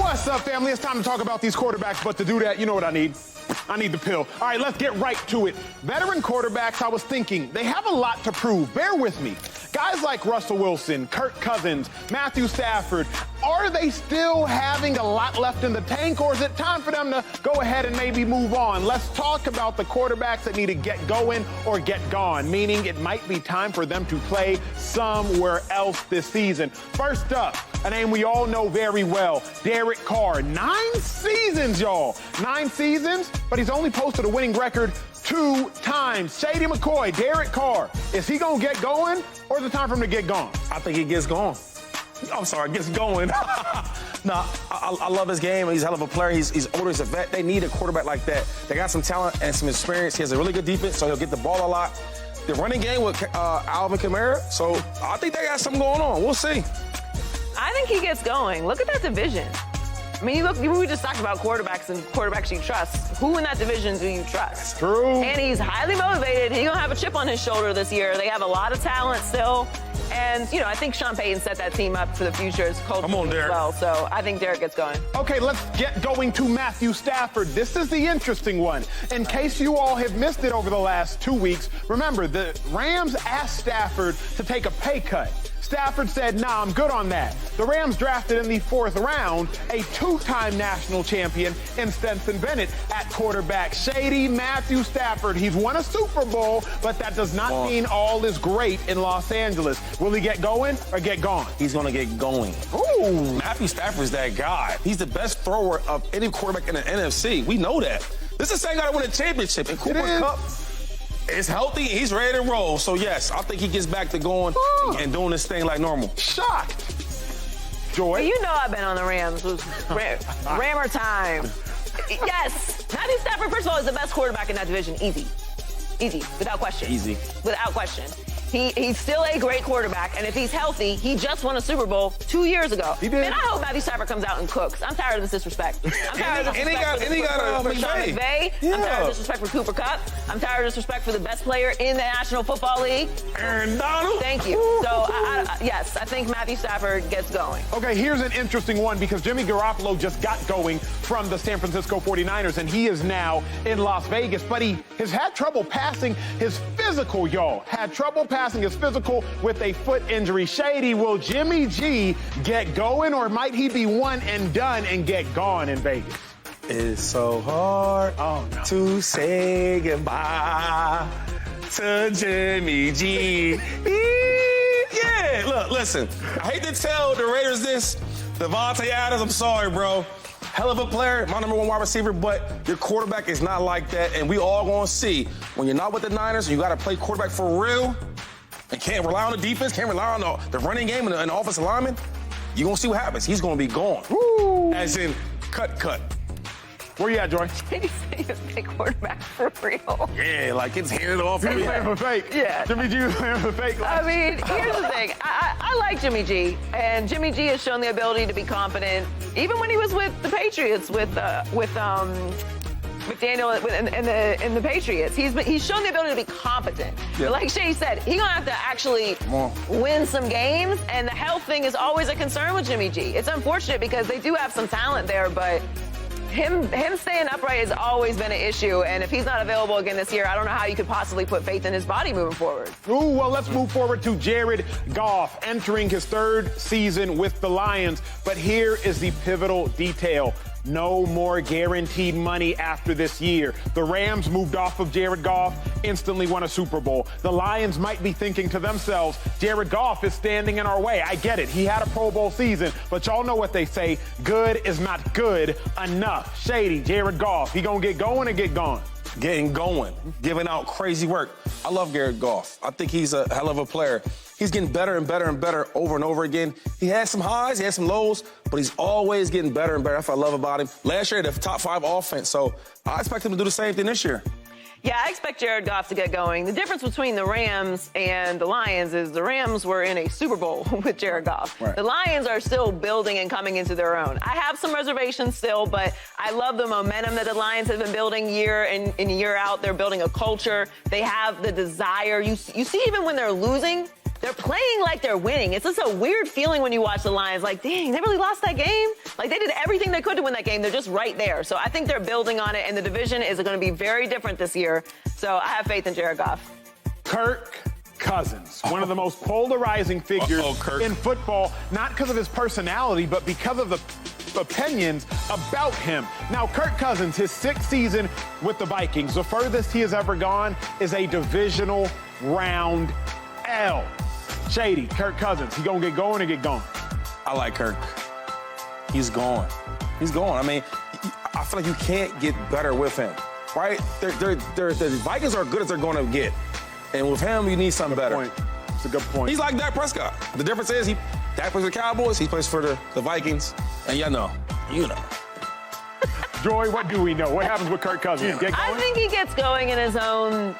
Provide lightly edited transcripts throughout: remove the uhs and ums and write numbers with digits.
What's up, family? It's time to talk about these quarterbacks, but to do that, you know what I need? I need the pill. All right, let's get right to it. Veteran quarterbacks, I was thinking, they have a lot to prove. Bear with me. Guys like Russell Wilson, Kirk Cousins, Matthew Stafford, are they still having a lot left in the tank, or is it time for them to go ahead and maybe move on? Let's talk about the quarterbacks that need to get going or get gone, meaning it might be time for them to play somewhere else this season. First up, a name we all know very well, Derek Carr. 9 seasons, y'all. 9 seasons, but he's only posted a winning record 2 times. Shady McCoy, Derek Carr, is he going to get going, or is it time for him to get gone? I think he gets going. I'm sorry, gets going. I love his game. He's a hell of a player. He's older, he's a vet. They need a quarterback like that. They got some talent and some experience. He has a really good defense, so he'll get the ball a lot. The running game with Alvin Kamara, so I think they got something going on. We'll see. I think he gets going. Look at that division. I mean, we just talked about quarterbacks and quarterbacks you trust. Who in that division do you trust? True. And he's highly motivated. He's going to have a chip on his shoulder this year. They have a lot of talent still. And, you know, I think Sean Payton set that team up for the future as coach as well. So I think Derek gets going. Okay, let's get going to Matthew Stafford. This is the interesting one. In case you all have missed it over the last 2 weeks, remember, the Rams asked Stafford to take a pay cut. Stafford said, nah, I'm good on that. The Rams drafted in the 4th round a 2-time national champion in Stetson Bennett at quarterback. Shady Matthew Stafford. He's won a Super Bowl, but that does not mean all is great in Los Angeles. Will he get going or get gone? He's going to get going. Ooh. Matthew Stafford's that guy. He's the best thrower of any quarterback in the NFC. We know that. This is the same guy that won a championship. And Cooper Kupp is healthy. He's ready to roll. So, yes, I think he gets back to going and doing this thing like normal. Shocked. Joy? Well, you know I've been on the Rams. It was Rammer time. Yes. Matthew Stafford, first of all, is the best quarterback in that division. Easy. Easy. Without question. Easy. Without question. He's still a great quarterback, and if he's healthy, he just won a Super Bowl 2 years ago. He did. And I hope Matthew Stafford comes out and cooks. I'm tired of this disrespect. I'm tired of disrespect for Sean McVay. I'm tired of disrespect for Cooper Kupp. I'm tired of disrespect for the best player in the National Football League. Aaron Donald. Thank you. So, yes, I think Matthew Stafford gets going. Okay, here's an interesting one because Jimmy Garoppolo just got going from the San Francisco 49ers, and he is now in Las Vegas, but he has had trouble passing his physical, y'all. Had trouble passing his physical with a foot injury. Shady, will Jimmy G get going, or might he be one and done and get gone in Vegas? It's so hard to say goodbye to Jimmy G. Yeah, look, listen. I hate to tell the Raiders this. Devontae Adams, I'm sorry, bro. Hell of a player, my number 1 wide receiver, but your quarterback is not like that, and we all gonna see when you're not with the Niners, you gotta play quarterback for real, and can't rely on the defense, can't rely on the running game and the offensive lineman, you're gonna see what happens. He's gonna be gone. Woo. As in, cut. Where you at, Joy? Did you say he was a big quarterback for real? Yeah, like it's handed off. He's playing for fake. Yeah. Jimmy G was playing for fake. I mean, here's the thing. I like Jimmy G, and Jimmy G has shown the ability to be confident, even when he was with the Patriots, with McDaniel in the Patriots. He's shown the ability to be competent. Yeah. But like Shay said, he's gonna have to actually win some games, and the health thing is always a concern with Jimmy G. It's unfortunate because they do have some talent there, but him staying upright has always been an issue, and if he's not available again this year, I don't know how you could possibly put faith in his body moving forward. Ooh, well, let's move forward to Jared Goff, entering his 3rd season with the Lions. But here is the pivotal detail. No more guaranteed money after this year. The Rams moved off of Jared Goff, instantly won a Super Bowl. The Lions might be thinking to themselves, Jared Goff is standing in our way. I get it. He had a Pro Bowl season, but y'all know what they say. Good is not good enough. Shady, Jared Goff, he gonna get going or get gone? Getting going, giving out crazy work. I love Jared Goff. I think he's a hell of a player. He's getting better and better and better over and over again. He has some highs, he has some lows, but he's always getting better and better. That's what I love about him. Last year, the top 5 offense, so I expect him to do the same thing this year. Yeah, I expect Jared Goff to get going. The difference between the Rams and the Lions is the Rams were in a Super Bowl with Jared Goff. Right. The Lions are still building and coming into their own. I have some reservations still, but I love the momentum that the Lions have been building year in and year out. They're building a culture. They have the desire. You see even when they're losing, they're playing like they're winning. It's just a weird feeling when you watch the Lions. Like, dang, they really lost that game? Like, Like, they did everything they could to win that game. They're just right there. So I think they're building on it, and the division is going to be very different this year. So I have faith in Jared Goff. Kirk Cousins, one of the most polarizing figures in football, not because of his personality, but because of the opinions about him. Now, Kirk Cousins, his 6th season with the Vikings, the furthest he has ever gone is a divisional round L. Shady, Kirk Cousins, he gonna get going or get gone? I like Kirk. He's gone. He's gone. I mean, I feel like you can't get better with him, right? The Vikings are good as they're going to get. And with him, you need something better. It's a good point. He's like Dak Prescott. The difference is Dak plays for the Cowboys, he plays for the Vikings, and you know. Joy, what do we know? What happens with Kirk Cousins? Get going? I think he gets going in his own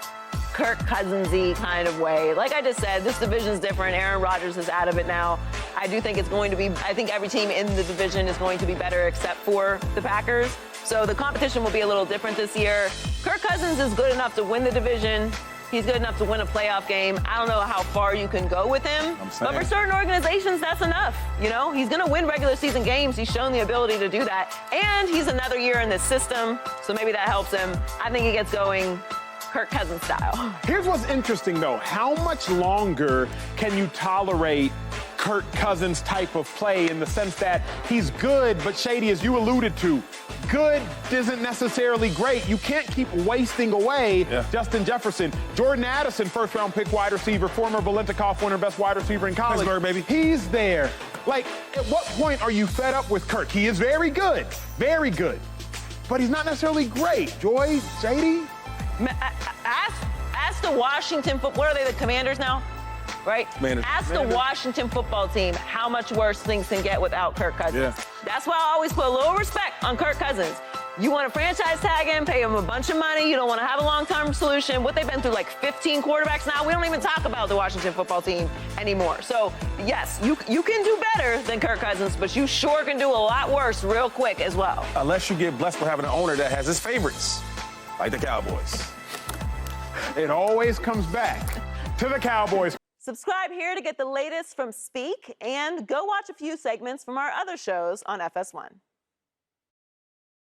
Kirk Cousins-y kind of way. Like I just said, this division's different. Aaron Rodgers is out of it now. I do think it's going to be, I think every team in the division is going to be better except for the Packers. So the competition will be a little different this year. Kirk Cousins is good enough to win the division. He's good enough to win a playoff game. I don't know how far you can go with him, but for certain organizations, that's enough. You know, he's going to win regular season games. He's shown the ability to do that, and he's another year in this system, so maybe that helps him. I think he gets going Kirk Cousins style. Here's what's interesting, though. How much longer can you tolerate Kirk Cousins type of play in the sense that he's good, but Shady, as you alluded to, good isn't necessarily great. You can't keep wasting away Justin Jefferson. Jordan Addison, first-round pick wide receiver, former Biletnikoff winner, best wide receiver in college. Pittsburgh, baby. He's there. Like, at what point are you fed up with Kirk? He is very good, but he's not necessarily great. Joy, Shady? Ask the Washington football. What are they, the Commanders now? Right? Ask the Washington football team how much worse things can get without Kirk Cousins. Yeah. That's why I always put a little respect on Kirk Cousins. You want to franchise tag him, pay him a bunch of money. You don't want to have a long-term solution. What they've been through, like 15 quarterbacks now. We don't even talk about the Washington football team anymore. So, yes, you can do better than Kirk Cousins, but you sure can do a lot worse real quick as well. Unless you get blessed with having an owner that has his favorites, like the Cowboys. It always comes back to the Cowboys. Subscribe here to get the latest from Speak, and go watch a few segments from our other shows on FS1.